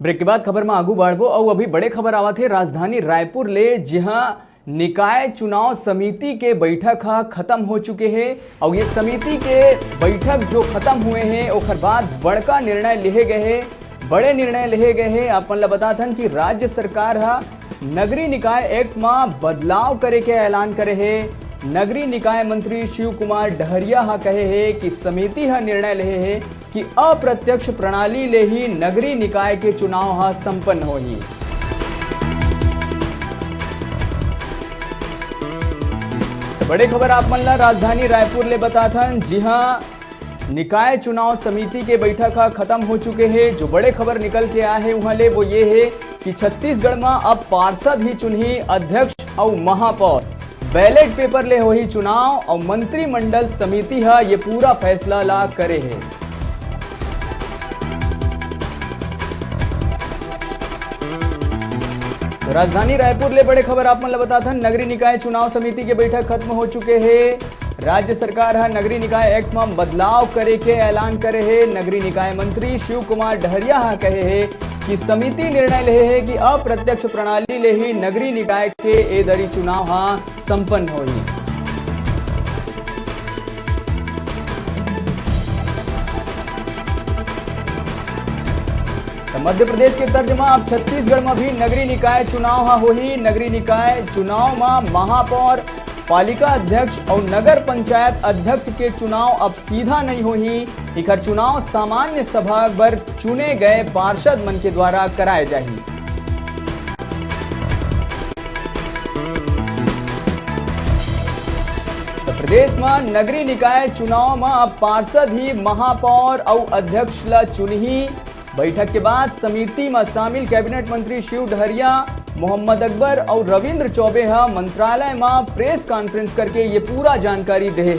Break के बाद खबर में आगू बढ़बो और अभी बड़े खबर आवा थे राजधानी रायपुर ले, जहां निकाय चुनाव समिति के बैठक खत्म हो चुके हैं और ये समिति के बैठक जो खत्म हुए हैं ओकर बाद बड़का निर्णय लिए गए हैं, बड़े निर्णय लिए गए हैं। अपन ला बता थन कि राज्य सरकार नगरीय निकाय एक्ट में बदलाव करे के ऐलान करे है। नगरीय निकाय मंत्री शिव कुमार डहरिया कहे है कि समिति निर्णय ले है कि अप्रत्यक्ष प्रणाली ले ही नगरीय निकाय के चुनाव संपन्न होही। तो बड़े खबर आप मन ला राजधानी रायपुर ले बता थन, जी हाँ, निकाय चुनाव समिति के बैठक खत्म हो चुके हैं। जो बड़े खबर निकल के आए हैं वहां ले वो ये है कि छत्तीसगढ़ में अब पार्षद ही चुनी अध्यक्ष और महापौर, बैलेट पेपर ले हो ही चुनाव और मंत्रिमंडल समिति ये पूरा फैसला ला करे है। तो राजधानी रायपुर ले बड़े खबर आप मन ला बता थन, नगरीय निकाय चुनाव समिति के बैठक खत्म हो चुके हैं। राज्य सरकार नगरीय निकाय एक्ट में बदलाव करे के ऐलान करे है। नगरीय निकाय मंत्री शिव कुमार डहरिया कहे है कि समिति निर्णय ले है कि अप्रत्यक्ष प्रणाली ले ही नगरीय निकाय के एदरी चुनाव संपन्न होगी। तो मध्य प्रदेश के तर्ज में अब छत्तीसगढ़ में भी नगरीय निकाय चुनाव होही। नगरीय निकाय चुनाव में महापौर, पालिका अध्यक्ष और नगर पंचायत अध्यक्ष के चुनाव अब सीधा नहीं होही। इकर चुनाव सामान्य सभा पर चुने गए पार्षद मन के द्वारा कराए जाही। तो प्रदेश में नगरीय निकाय चुनाव में अब पार्षद ही महापौर और अध्यक्ष ला चुनही। बैठक के बाद समिति में शामिल कैबिनेट मंत्री शिव डहरिया, मोहम्मद अकबर और रविंद्र चौबे मंत्रालय में प्रेस कॉन्फ्रेंस करके ये पूरा जानकारी दे है।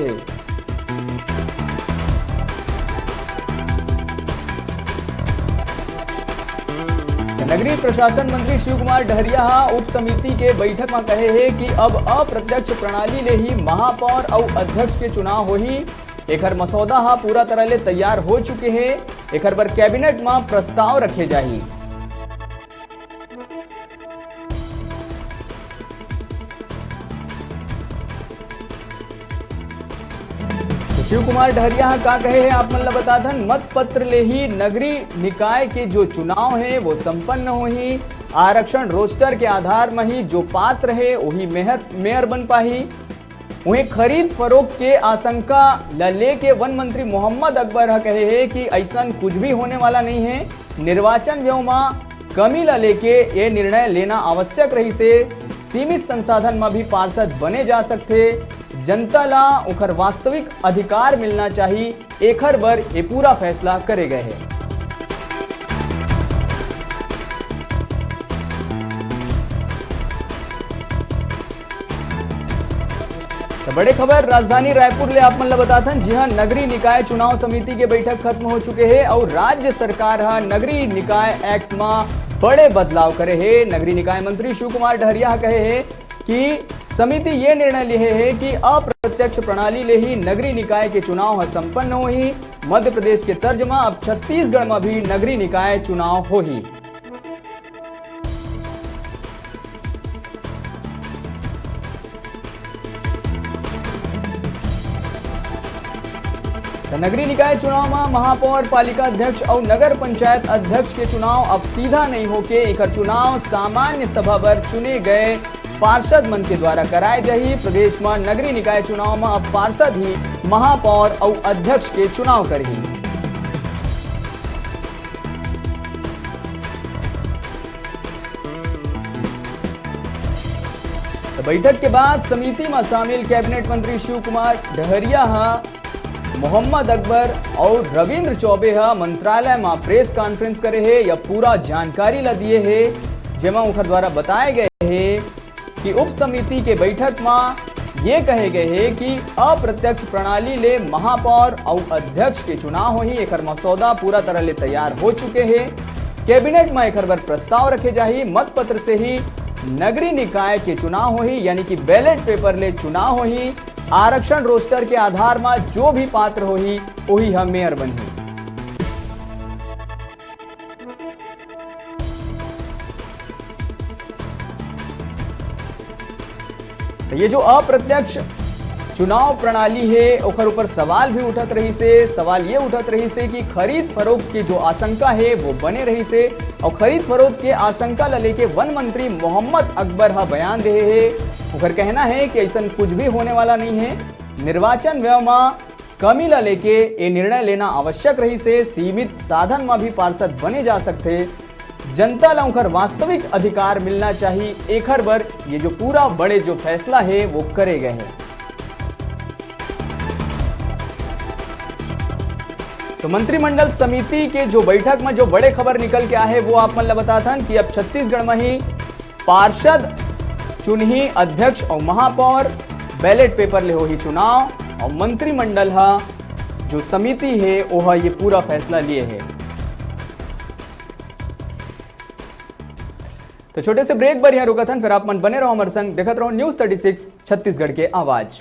नगरीय प्रशासन मंत्री शिव कुमार डहरिया उप समिति के बैठक में कहे है कि अब अप्रत्यक्ष प्रणाली ले ही महापौर और अध्यक्ष के चुनाव होही। एकर मसौदा पूरा तरह ले तैयार हो चुके हैं। एकर पर कैबिनेट में प्रस्ताव रखे जाही। शिव कुमार डहरिया का कहे हैं आप मन ला बता थन, मत पत्र ले ही नगरीय निकाय के जो चुनाव है वो संपन्न हो ही। आरक्षण रोस्टर के आधार में ही जो पात्र है वही मेयर बन पाही। वहीं खरीद फरोख्त के आशंका लेके वन मंत्री मोहम्मद अकबर कहे हैं कि ऐसा कुछ भी होने वाला नहीं है। निर्वाचन व्यय में कमी ला लेके ये निर्णय लेना आवश्यक रही से सीमित संसाधन में भी पार्षद बने जा सकते। जनता ला उखर वास्तविक अधिकार मिलना चाहिए, एखर बर ये पूरा फैसला करे गए हैं। तो बड़े खबर राजधानी रायपुर ले आप मन ला बता थन, जी हाँ, नगरीय निकाय चुनाव समिति के बैठक खत्म हो चुके हैं और राज्य सरकार नगरीय निकाय एक्ट में बड़े बदलाव करे है। नगरीय निकाय मंत्री शिव कुमार डहरिया कहे है कि समिति ये निर्णय लिए है कि अप्रत्यक्ष प्रणाली ले ही नगरीय निकाय के चुनाव संपन्न होही। मध्य प्रदेश के तर्ज में अब छत्तीसगढ़ में भी नगरीय निकाय चुनाव होही। नगरीय निकाय चुनाव में महापौर, पालिका अध्यक्ष और नगर पंचायत अध्यक्ष के चुनाव अब सीधा नहीं होके एकर चुनाव सामान्य सभा पर चुने गए पार्षद मन के द्वारा कराए जाही। प्रदेश में नगरीय निकाय चुनाव में अब पार्षद ही महापौर और अध्यक्ष के चुनाव करही। तो बैठक के बाद समिति में शामिल कैबिनेट मंत्री शिव कुमार डहरिया मोहम्मद अकबर और रविंद्र चौबे मंत्रालय में प्रेस कॉन्फ्रेंस करे है। यह पूरा जानकारी ला दिए है, जेमा उनके द्वारा बताए गए है कि उप समिति के बैठक में ये कहे गए है कि अप्रत्यक्ष प्रणाली ले महापौर और अध्यक्ष के चुनाव होही। एकर मसौदा पूरा तरह ले तैयार हो चुके हैं। कैबिनेट में एकर पर प्रस्ताव रखे जाही। मत पत्र से ही नगरीय निकाय के चुनाव होही, यानी कि बैलेट पेपर ले चुनाव होही। आरक्षण रोस्टर के आधार में जो भी पात्र होही वही हम मेयर बनी। तो ये जो अप्रत्यक्ष चुनाव प्रणाली है ओकर ऊपर सवाल भी उठत रही से। सवाल ये उठत रही से कि खरीद फरोख्त की जो आशंका है वो बने रही से, और खरीद फरोख्त के आशंका ला लेके वन मंत्री मोहम्मद अकबर हा बयान दे है। ओकर कहना है कि ऐसा कुछ भी होने वाला नहीं है। निर्वाचन व्यय में कमी ला लेके ये निर्णय लेना आवश्यक रही से। सीमित साधन में भी पार्षद बने जा सकते। जनता ला उनकर वास्तविक अधिकार मिलना चाहिए। एकर बर ये जो पूरा बड़े जो फैसला है वो करे गए हैं। तो मंत्रिमंडल समिति के जो बैठक में जो बड़े खबर निकल के आए वो आप मन बताता कि अब छत्तीसगढ़ में ही पार्षद चुनही अध्यक्ष और महापौर, बैलेट पेपर ले हो ही चुनाव, और मंत्रिमंडल जो समिति है वह ये पूरा फैसला लिए है। तो छोटे से ब्रेक पर यहाँ रुका था, फिर आप मन बने रहो हमारे संग, देखते रहो न्यूज़ 36 छत्तीसगढ़ के आवाज।